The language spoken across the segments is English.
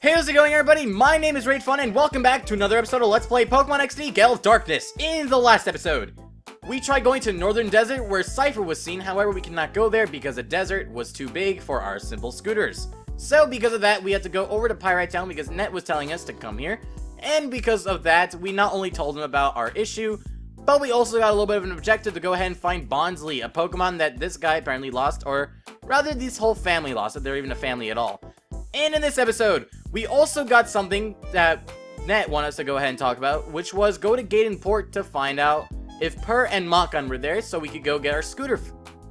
Hey, how's it going, everybody? My name is Raved and welcome back to another episode of Let's Play Pokemon XD Gale of Darkness. In the last episode, we tried going to Northern Desert where Cypher was seen, however we could not go there because the desert was too big for our simple scooters. So because of that, we had to go over to Pyrite Town because Net was telling us to come here. And because of that, we not only told him about our issue, but we also got a little bit of an objective to go ahead and find Bonsly, a Pokemon that this guy apparently lost, or rather this whole family lost, if they're even a family at all. And in this episode, we also got something that Net wanted us to go ahead and talk about, which was go to Gateon Port to find out if Perr and Makan were there so we could go get our scooter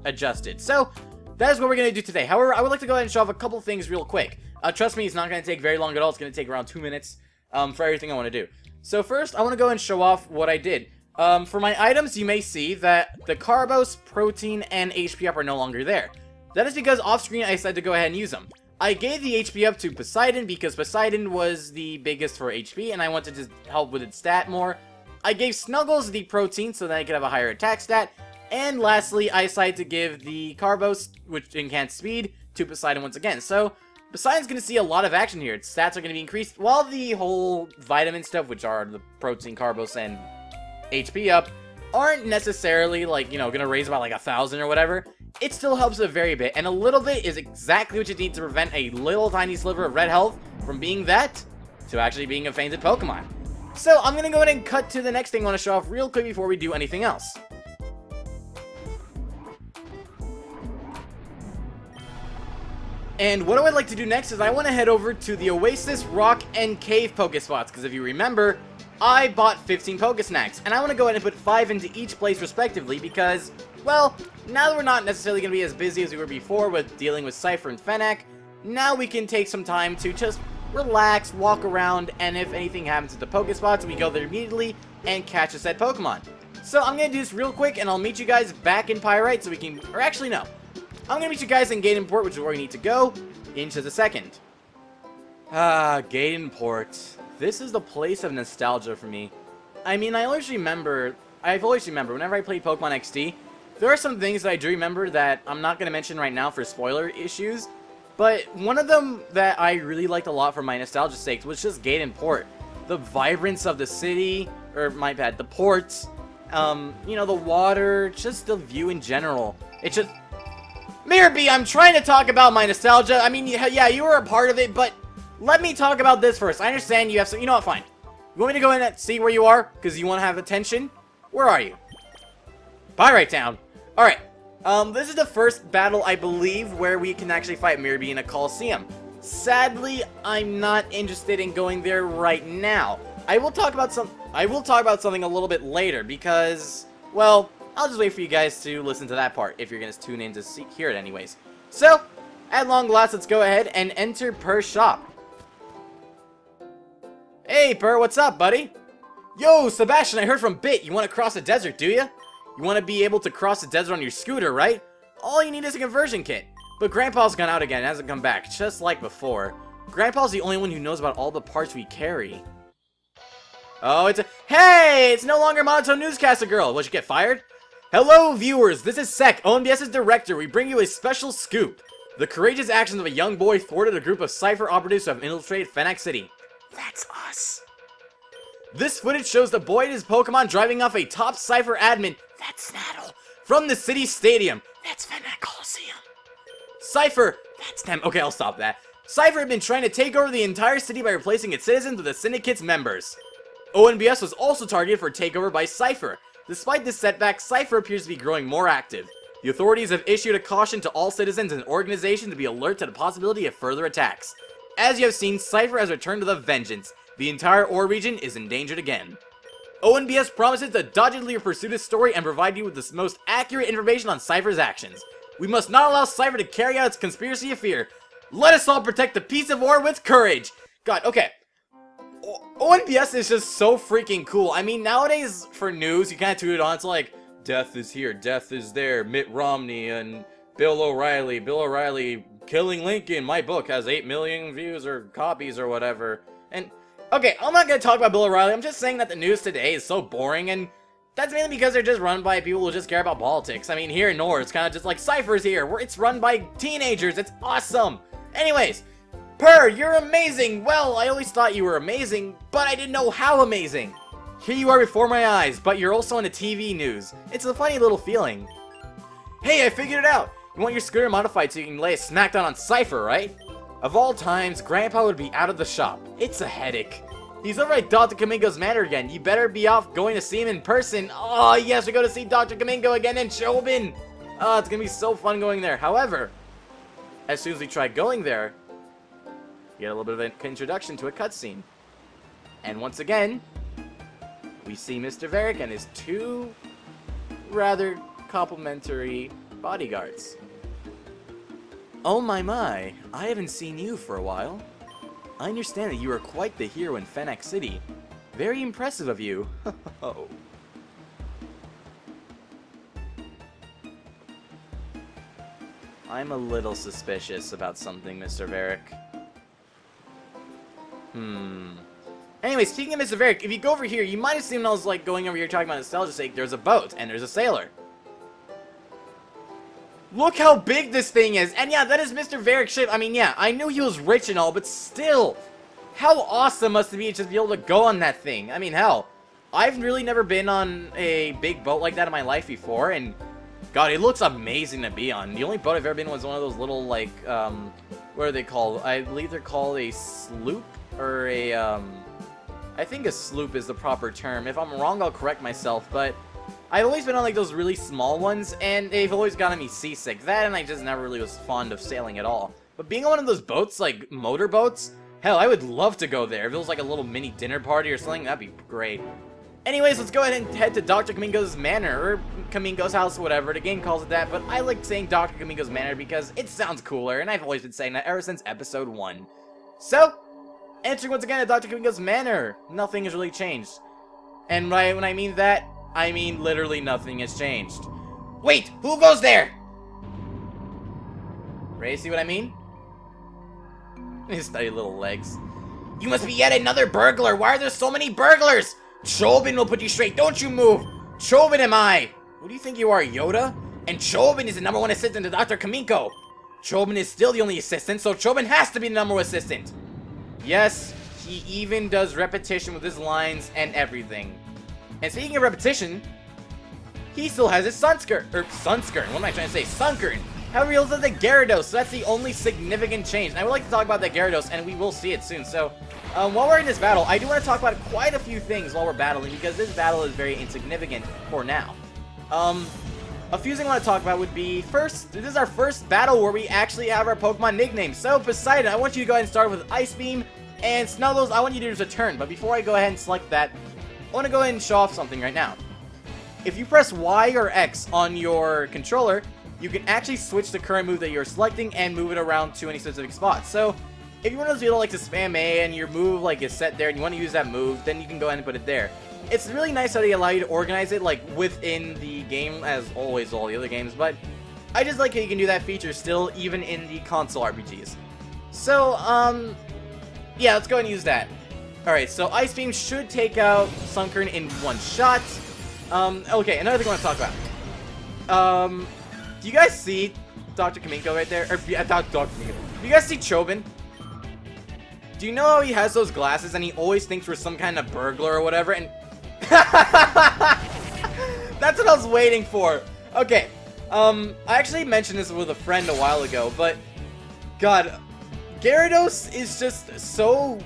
adjusted. So, that is what we're going to do today. However, I would like to go ahead and show off a couple things real quick. Trust me, it's not going to take very long at all. It's going to take around 2 minutes for everything I want to do. So first, I want to go ahead and show off what I did. For my items, you may see that the Carbos, Protein, and HP Up are no longer there. That is because off-screen I decided to go ahead and use them. I gave the HP Up to Poseidon because Poseidon was the biggest for HP and I wanted to help with its stat more. I gave Snuggles the Protein so that I could have a higher attack stat. And lastly, I decided to give the Carbos, which enhanced speed, to Poseidon once again. So, Poseidon's going to see a lot of action here. Its stats are going to be increased, while the whole vitamin stuff, which are the Protein, Carbos, and HP Up, aren't necessarily, like, you know, going to raise about, like, 1,000 or whatever. It still helps a very bit, and a little bit is exactly what you need to prevent a little tiny sliver of red health from being that to actually being a fainted Pokemon. So, I'm going to go ahead and cut to the next thing I want to show off real quick before we do anything else. And what I would like to do next is I want to head over to the Oasis, Rock, and Cave Pokespots, because if you remember, I bought 15 Pokesnacks, and I want to go ahead and put 5 into each place respectively because, well, now that we're not necessarily going to be as busy as we were before with dealing with Cypher and Fennec, now we can take some time to just relax, walk around, and if anything happens at the Pokespots, we go there immediately and catch a said Pokemon. So I'm going to do this real quick, and I'll meet you guys back in Pyrite so we can, or actually no. I'm going to meet you guys in Gateon Port, which is where we need to go, in just a second. Gateon Port. This is the place of nostalgia for me. I mean, I've always remembered, whenever I played Pokemon XD, there are some things that I do remember that I'm not going to mention right now for spoiler issues, but one of them that I really liked a lot for my nostalgia sake was just Gateon Port. The vibrance of the city, or my bad, the ports, you know, the water, just the view in general. It just... Mirabee, I'm trying to talk about my nostalgia. I mean, yeah, you were a part of it, but let me talk about this first. I understand you have some... You know what, fine. You want me to go in and see where you are? Because you want to have attention? Where are you? Pyrite Town. Alright. This is the first battle, I believe, where we can actually fight Mirabee in a Coliseum. Sadly, I'm not interested in going there right now. I will talk about something a little bit later because, well, I'll just wait for you guys to listen to that part if you're going to tune in to hear it anyways. So, at long last, let's go ahead and enter Perr's shop. Hey, Perr, what's up, buddy? Yo, Sebastian, I heard from Bit. You want to cross the desert, do you? You want to be able to cross the desert on your scooter, right? All you need is a conversion kit. But Grandpa's gone out again and hasn't come back, just like before. Grandpa's the only one who knows about all the parts we carry. Oh, Hey, it's no longer Monotone Newscaster Girl. What, you get fired? Hello, viewers. This is Sek, ONBS's director. We bring you a special scoop. The courageous actions of a young boy thwarted a group of Cypher operatives who have infiltrated Fennec City. That's us. This footage shows the boy and his Pokemon driving off a top Cypher admin, that's Snaddle, from the city stadium. That's Fennec Coliseum. Cypher, that's them. Okay, I'll stop that. Cypher had been trying to take over the entire city by replacing its citizens with the Syndicate's members. ONBS was also targeted for takeover by Cypher. Despite this setback, Cypher appears to be growing more active. The authorities have issued a caution to all citizens and organizations to be alert to the possibility of further attacks. As you have seen, Cypher has returned to the vengeance. The entire Ore region is endangered again. ONBS promises to doggedly pursue this story and provide you with the most accurate information on Cypher's actions. We must not allow Cypher to carry out its conspiracy of fear. Let us all protect the peace of Ore with courage. God, okay. ONBS is just so freaking cool. I mean, nowadays, for news, you kind of tune it on. It's like, death is here, death is there, Mitt Romney and Bill O'Reilly. Bill O'Reilly killing Lincoln. My book has 8 million views or copies or whatever. And, okay, I'm not going to talk about Bill O'Reilly. I'm just saying that the news today is so boring, and that's mainly because they're just run by people who just care about politics. I mean, here in North, it's kind of just like Cypher's here, where it's run by teenagers. It's awesome. Anyways, Perr, you're amazing! Well, I always thought you were amazing, but I didn't know how amazing! Here you are before my eyes, but you're also on the TV news. It's a funny little feeling. Hey, I figured it out! You want your scooter modified so you can lay a smackdown on Cypher, right? Of all times, Grandpa would be out of the shop. It's a headache. He's over at Dr. Kaminko's manor again. You better be off going to see him in person. Oh, yes, we go to see Dr. Kaminko again in Chobin. Oh, it's gonna be so fun going there. However, as soon as we try going there, we get a little bit of an introduction to a cutscene. And once again, we see Mr. Varric and his two rather complimentary bodyguards. Oh my, I haven't seen you for a while. I understand that you are quite the hero in Fennec City. Very impressive of you. Oh. I'm a little suspicious about something, Mr. Varric. Anyway, speaking of Mr. Varric, if you go over here, you might have seen when I was like going over here talking about nostalgia's sake, there's a boat and there's a sailor. Look how big this thing is! And yeah, that is Mr. Varric's ship. I mean, yeah, I knew he was rich and all, but still! How awesome must it be to just be able to go on that thing? I mean, hell, I've really never been on a big boat like that in my life before, and God, it looks amazing to be on. The only boat I've ever been on was one of those little, like, what are they called? I believe they're called a sloop, or a, I think a sloop is the proper term. If I'm wrong, I'll correct myself, but I've always been on like those really small ones, and they've always gotten me seasick. That, and I just never really was fond of sailing at all. But being on one of those boats, like motor boats, hell, I would love to go there. If it was like a little mini dinner party or something, that'd be great. Anyways, let's go ahead and head to Dr. Kaminko's manor, or Kaminko's house, whatever. The game calls it that, but I like saying Dr. Kaminko's manor because it sounds cooler, and I've always been saying that ever since episode 1. So, entering once again at Dr. Kaminko's manor. Nothing has really changed. And when I mean that, I mean literally nothing has changed. Wait, who goes there? Ready to see what I mean? His study little legs. You must be yet another burglar. Why are there so many burglars? Chobin will put you straight. Don't you move. Chobin am I. Who do you think you are, Yoda? And Chobin is the #1 assistant to Dr. Kaminko. Chobin is still the only assistant, so Chobin has to be the #1 assistant. Yes, he even does repetition with his lines and everything. And speaking of repetition, he still has his sunskirt. What am I trying to say? Sunkern. However, he also has the Gyarados, so that's the only significant change. And I would like to talk about that Gyarados, and we will see it soon. So, while we're in this battle, I do want to talk about quite a few things while we're battling, because this battle is very insignificant for now. A few things I want to talk about would be, first, this is our first battle where we actually have our Pokemon nicknames. So, Poseidon, I want you to go ahead and start with Ice Beam, and Snuggles, I want you to use a turn. But before I go ahead and select that, I want to go ahead and show off something right now. If you press Y or X on your controller, you can actually switch the current move that you're selecting and move it around to any specific spot. So, if you're one of those people like to spam A and your move like is set there and you want to use that move, then you can go ahead and put it there. It's really nice how they allow you to organize it like within the game, as always all the other games, but I just like how you can do that feature still even in the console RPGs. So, yeah, let's go ahead and use that. Alright, so Ice Beam should take out Sunkern in one shot. Okay, another thing I want to talk about. Do you guys see Dr. Kaminko right there? Or, yeah, Dr. Kaminko. Do you guys see Chobin? Do you know how he has those glasses and he always thinks we're some kind of burglar or whatever? And that's what I was waiting for. Okay, I actually mentioned this with a friend a while ago, but God, Gyarados is just so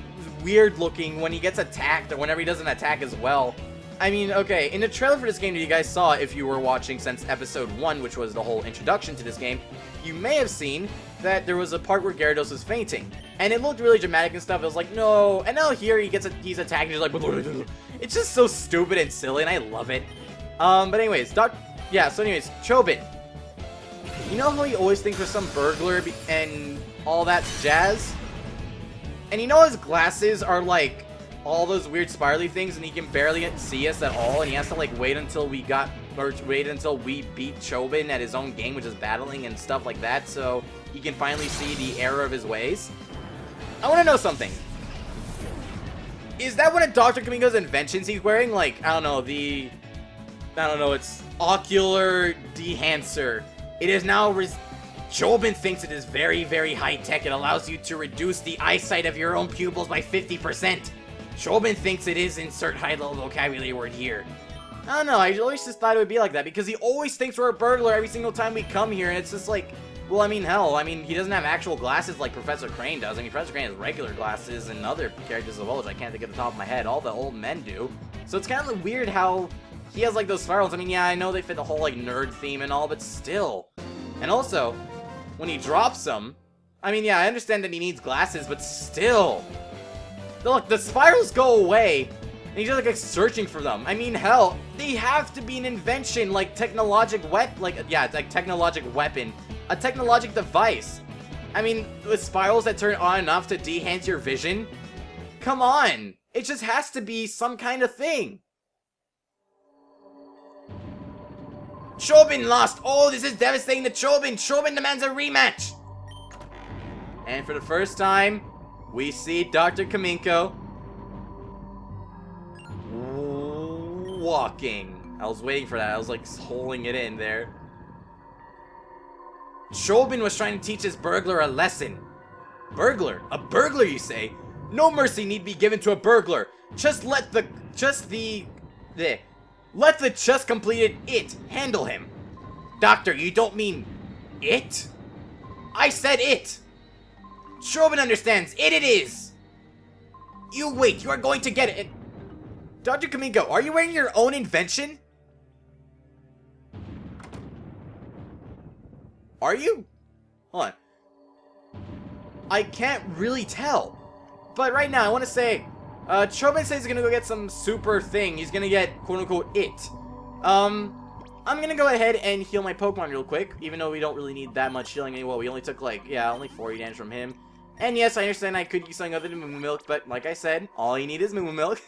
weird looking when he gets attacked or whenever he doesn't attack as well. I mean, okay, in the trailer for this game that you guys saw, if you were watching since episode 1, which was the whole introduction to this game, you may have seen that there was a part where Gyarados was fainting. And it looked really dramatic and stuff. It was like, no. And now here he's attacked and he's like, it's just so stupid and silly, and I love it. But anyways, Chobin. You know how he always thinks we're some burglar and all that jazz? And you know his glasses are like all those weird spirally things, and he can barely see us at all, and he has to like wait until we beat Chobin at his own game, which is battling and stuff like that, so he can finally see the error of his ways. I want to know something. Is that one of Dr. Kaminko's inventions he's wearing? Like, I don't know, it's Ocular Dehancer. It is now Jobin thinks it is very, very high-tech. It allows you to reduce the eyesight of your own pupils by 50%. Jobin thinks it is insert high-level vocabulary word here. I don't know, I always just thought it would be like that, because he always thinks we're a burglar every single time we come here, and it's just like, well, I mean, hell, I mean, he doesn't have actual glasses like Professor Crane does. I mean, Professor Crane has regular glasses, and other characters as well, which I can't think of the top of my head. All the old men do. So it's kind of weird how he has, like, those spirals. I mean, yeah, I know they fit the whole, like, nerd theme and all, but still. And also, when he drops them, I mean, yeah, I understand that he needs glasses, but still. Look, the spirals go away, and he's just, like, searching for them. I mean, hell, they have to be an invention, like, technologic technologic weapon. A technologic device. I mean, with spirals that turn on enough to de-enhance your vision? Come on! It just has to be some kind of thing. Chobin lost! Oh, this is devastating to Chobin! Chobin demands a rematch! And for the first time, we see Dr. Kaminko walking. I was waiting for that. I was like holding it in there. Chobin was trying to teach his burglar a lesson. Burglar? A burglar, you say? No mercy need be given to a burglar. Let the just completed it handle him. Doctor, you don't mean it? I said it. Chobin understands. It is. You wait. You are going to get it. Dr. Kaminko, are you wearing your own invention? Are you? Hold on. I can't really tell. But right now, I want to say, Chobin says he's gonna go get some super thing. He's gonna get, quote-unquote, it. I'm gonna go ahead and heal my Pokemon real quick, even though we don't really need that much healing anyway. We only took, like, yeah, only 40 damage from him. And yes, I understand I could use something other than Moo Milk, but like I said, all you need is Moo Milk.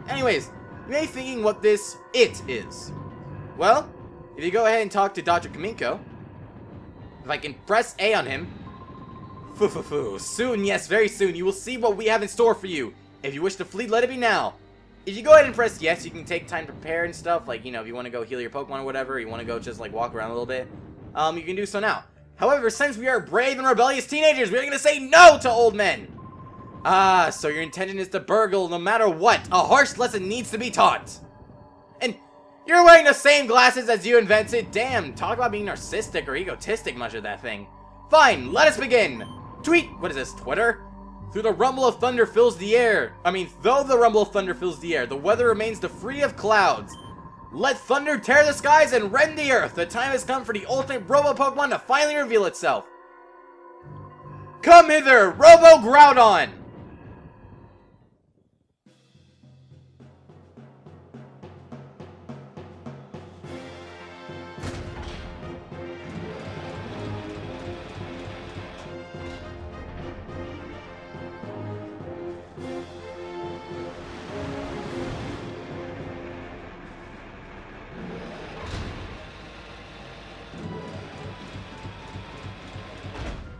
Anyways, you may be thinking what this it is. Well, if you go ahead and talk to Dr. Kaminko, if I can press A on him, soon, yes, very soon, you will see what we have in store for you. If you wish to flee, let it be now. If you go ahead and press yes, you can take time to prepare and stuff, like, you know, if you want to go heal your Pokemon or whatever, you want to go just, like, walk around a little bit, you can do so now. However, since we are brave and rebellious teenagers, we're going to say no to old men. Ah, so your intention is to burgle no matter what. A harsh lesson needs to be taught. And you're wearing the same glasses as you invented. Damn, talk about being narcissistic or egotistic, much of that thing. Fine, let us begin. Tweet, what is this, Twitter? Though the rumble of thunder fills the air, the weather remains free of clouds. Let thunder tear the skies and rend the earth. The time has come for the ultimate Robo Pokemon to finally reveal itself. Come hither, Robo Groudon!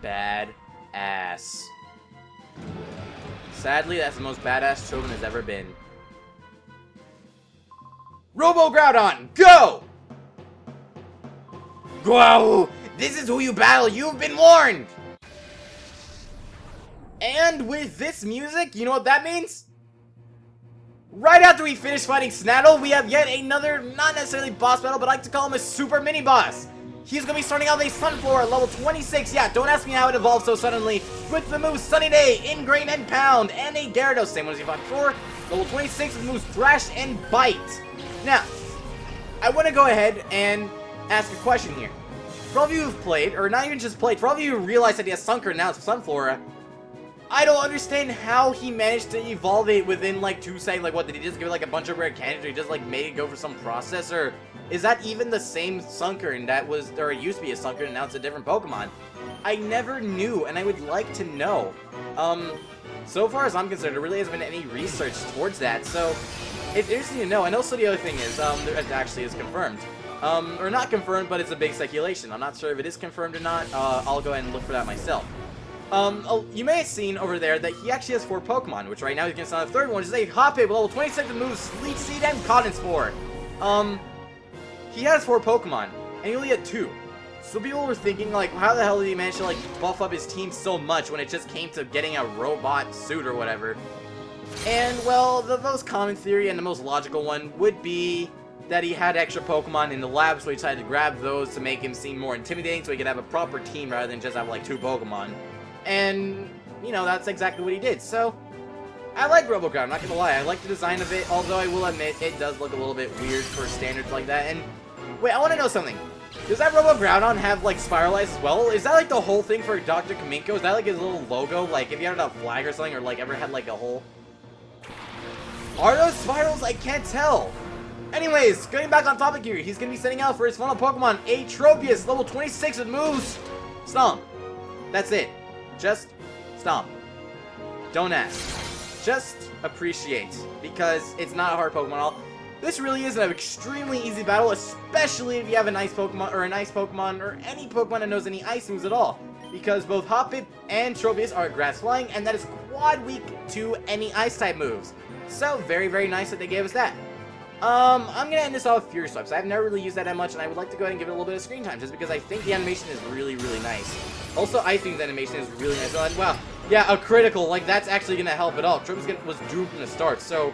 Bad ass. Sadly, that's the most badass Chobin has ever been. Robo Groudon, go! Whoa! This is who you battle. You've been warned. And with this music, you know what that means? Right after we finish fighting Snaddle, we have yet another, not necessarily boss battle, but I like to call him a super mini boss. He's going to be starting out with a Sunflower at level 26. Yeah, don't ask me how it evolved so suddenly. With the moves Sunny Day, Ingrain, and Pound, and a Gyarados. Same one as he fought before. Level 26 with moves Thrash and Bite. Now, I want to go ahead and ask a question here. For all of you who've played, or not even just played, for all of you who realize that he has Sunker now with Sunflora, I don't understand how he managed to evolve it within like 2 seconds. Like, what, did he just give it like a bunch of rare candies, or he just like made it go for some process, or is that even the same Sunker and that was, or it used to be a Sunker and now it's a different Pokemon? I never knew, and I would like to know. So far as I'm concerned, there really hasn't been any research towards that, so it's interesting to know. And also the other thing is, it actually is confirmed. Or not confirmed, but it's a big speculation. I'm not sure if it is confirmed or not. I'll go ahead and look for that myself. You may have seen over there that he actually has 4 Pokemon, which right now he's going to send the 3rd one, which is a Hoppip with level 26 that moves Leech Seed and Cotton Spore. He has 4 Pokemon, and he only had 2. So people were thinking, like, how the hell did he manage to, like, buff up his team so much when it just came to getting a robot suit or whatever? And, well, the most common theory and the most logical one would be that he had extra Pokemon in the lab, so he decided to grab those to make him seem more intimidating so he could have a proper team rather than just have, like, 2 Pokemon. And, you know, that's exactly what he did. So, I like RoboGround, I'm not gonna lie. I like the design of it, although I will admit it does look a little bit weird for standards like that. And, wait, I want to know something. Does that RoboGroudon have, like, Spiral Eyes as well? Is that, like, the whole thing for Dr. Kaminko? Is that, like, his little logo? Like, if you had a flag or something, or, like, ever had, like, a whole... Are those spirals? I can't tell. Anyways, getting back on topic here, he's going to be sending out for his final Pokemon, Atropius, level 26 with moves. Stomp. That's it. Just stomp. Don't ask. Just appreciate, because it's not a hard Pokemon at all. This really is an extremely easy battle, especially if you have a nice Pokemon, or any Pokemon that knows any ice moves at all. Because both Hoppip and Tropius are grass flying, and that is quad weak to any ice type moves. So, very, very nice that they gave us that. I'm gonna end this off with Fury Swipes. I've never really used that much, and I would like to go ahead and give it a little bit of screen time, just because I think the animation is really, really nice. Also, I think the animation is really nice. So, wow, yeah, a critical, like, that's actually gonna help at all. Tropius was doomed from the start, so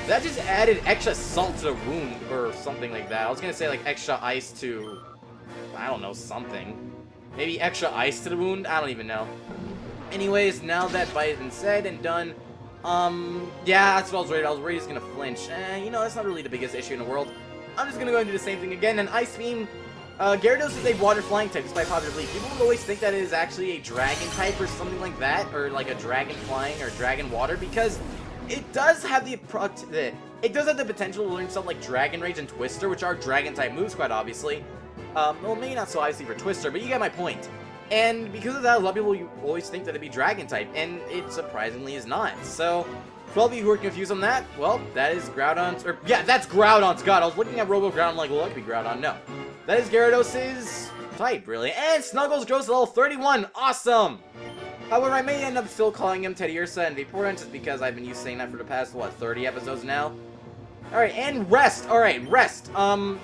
that just added extra salt to the wound, or something like that. I was gonna say, like, extra ice to, I don't know, something. Maybe extra ice to the wound? I don't even know. Anyways, now that fight has been said and done, yeah, that's what I was worried. I was worried he's gonna flinch. You know, that's not really the biggest issue in the world. I'm just gonna go and do the same thing again. And Ice Beam, Gyarados is a water flying type, despite popular belief. People would always think that it is actually a dragon type or something like that, or like a dragon flying or dragon water, because it does have the potential to learn something like Dragon Rage and Twister, which are dragon type moves, quite obviously. Well, maybe not so obviously for Twister, but you get my point. And because of that, a lot of people always think that it'd be Dragon type, and it surprisingly is not. So, for all of you who are confused on that, well, that is Groudon's, or, yeah, that's Groudon's, god, I was looking at RoboGroudon like, well, that could be Groudon, no. That is Gyarados' type, really. And Snuggles grows to level 31, awesome! However, I may end up still calling him Teddiursa and Vaporeon, just because I've been used to saying that for the past, what, 30 episodes now? Alright, and Rest. Alright, Rest.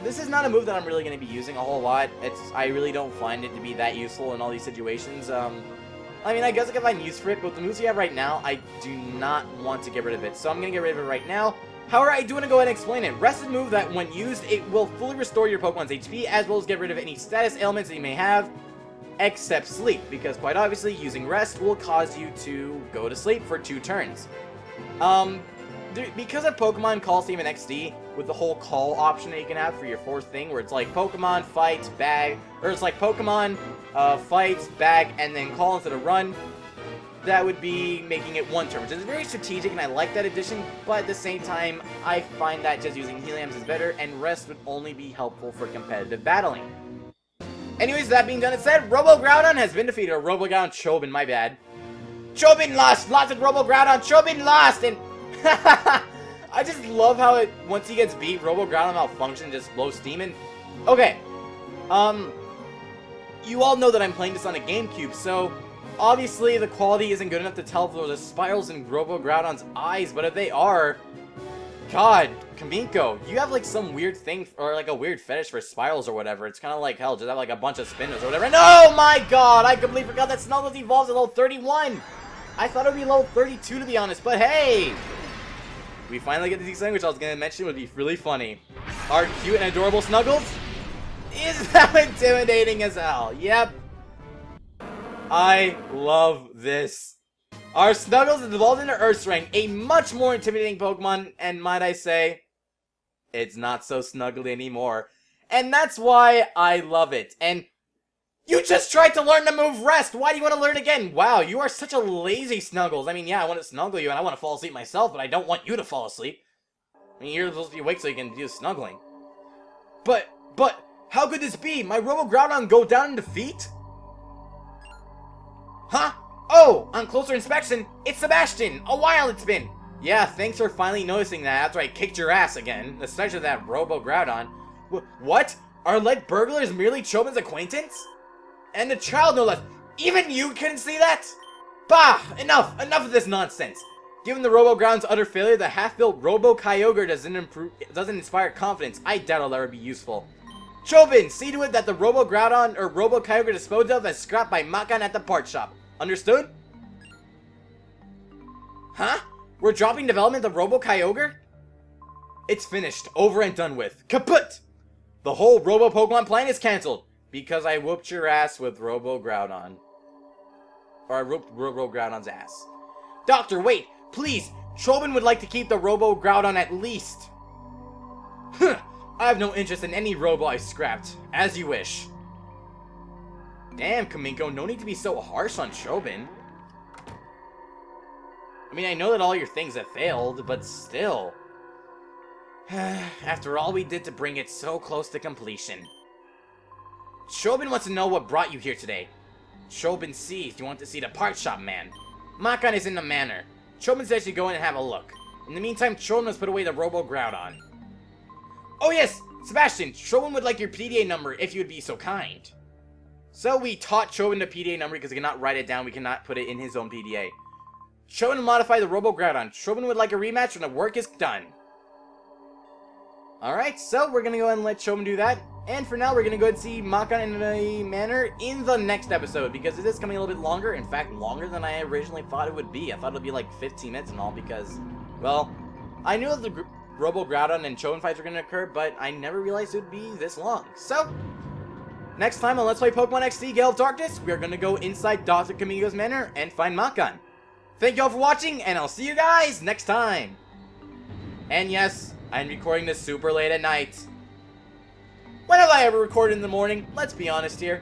This is not a move that I'm really going to be using a whole lot. I really don't find it to be that useful in all these situations. I mean, I guess I can find use for it, but the moves we have right now, I do not want to get rid of it. So I'm going to get rid of it right now. However, I do want to go ahead and explain it. Rest is a move that, when used, it will fully restore your Pokemon's HP, as well as get rid of any status ailments that you may have, except sleep. Because, quite obviously, using Rest will cause you to go to sleep for 2 turns. Because of Pokemon Coliseum and XD, with the whole call option that you can have for your 4th thing, where it's like Pokemon, fight, bag, or it's like Pokemon, fight, bag, and then call instead of run, that would be making it 1 turn, which is very strategic, and I like that addition, but at the same time, I find that just using Heliums is better, and Rest would only be helpful for competitive battling. Anyways, that being done and said, RoboGroudon has been defeated, or RoboGroudon Chobin, my bad. Chobin lost with RoboGroudon, Chobin lost, and I just love how once he gets beat, RoboGroudon malfunctions, just blows steam. And okay, you all know that I'm playing this on a GameCube, so obviously the quality isn't good enough to tell if there's spirals in RoboGroudon's eyes, but if they are, god, Kaminko, you have like some weird thing, or like a weird fetish for spirals or whatever. It's kind of like, hell, just have like a bunch of spinners or whatever. And oh my god, I completely forgot that Snuggles evolves at level 31. I thought it would be level 32 to be honest, but hey! We finally get to see something which I was going to mention would be really funny. Our cute and adorable Snuggles is now intimidating as hell. Yep. I love this. Our Snuggles has evolved into Earthstrang, a much more intimidating Pokemon, and might I say, it's not so snuggly anymore. And that's why I love it. And you just tried to learn the move Rest! Why do you want to learn it again? Wow, you are such a lazy Snuggles. I mean, yeah, I want to snuggle you and I want to fall asleep myself, but I don't want you to fall asleep. I mean, you're supposed to be awake so you can do snuggling. But, how could this be? My RoboGroudon go down in defeat? Huh? Oh, on closer inspection, it's Sebastian! A while it's been! Yeah, thanks for finally noticing that after I kicked your ass again, especially that RoboGroudon. What? Are leg burglars merely Chobin's acquaintance? And the child, no less. Even you couldn't see that? Bah! Enough of this nonsense. Given the RoboGroudon's utter failure, the half-built Robo Kyogre doesn't inspire confidence. I doubt it'll ever be useful. Chobin, see to it that the Robo Groudon or Robo Kyogre disposed of as scrapped by Makan at the part shop. Understood? Huh? We're dropping development of Robo Kyogre? It's finished, over and done with. Kaput! The whole Robo Pokemon plan is cancelled because I whooped your ass with Robo Groudon. Or I whooped Robo Groudon's ass. Doctor, wait! Please! Chobin would like to keep the Robo Groudon at least. Huh! I have no interest in any Robo I scrapped. As you wish. Damn, Kaminko, no need to be so harsh on Chobin. I mean, I know that all your things have failed, but still. After all we did to bring it so close to completion. Chobin wants to know what brought you here today. Chobin sees you want to see the part shop man. Makan is in the manor. Chobin says you go in and have a look. In the meantime, Chobin must put away the Robo Groudon. Oh yes! Sebastian, Chobin would like your PDA number if you would be so kind. So we taught Chobin the PDA number because he cannot write it down. We cannot put it in his own PDA. Chobin will modify the Robo Groudon. Chobin would like a rematch when the work is done. Alright, so we're going to go ahead and let Chobin do that. And for now, we're going to go ahead and see Makan in the manor in the next episode. Because it is coming a little bit longer. In fact, longer than I originally thought it would be. I thought it would be like 15 minutes and all because, well, I knew that the Robo Groudon and Chobin fights were going to occur, but I never realized it would be this long. So, next time on Let's Play Pokemon XD Gale of Darkness, we are going to go inside Dr. Kaminko's manor and find Makan. Thank you all for watching, and I'll see you guys next time. And yes, I'm recording this super late at night. When have I ever recorded in the morning? Let's be honest here.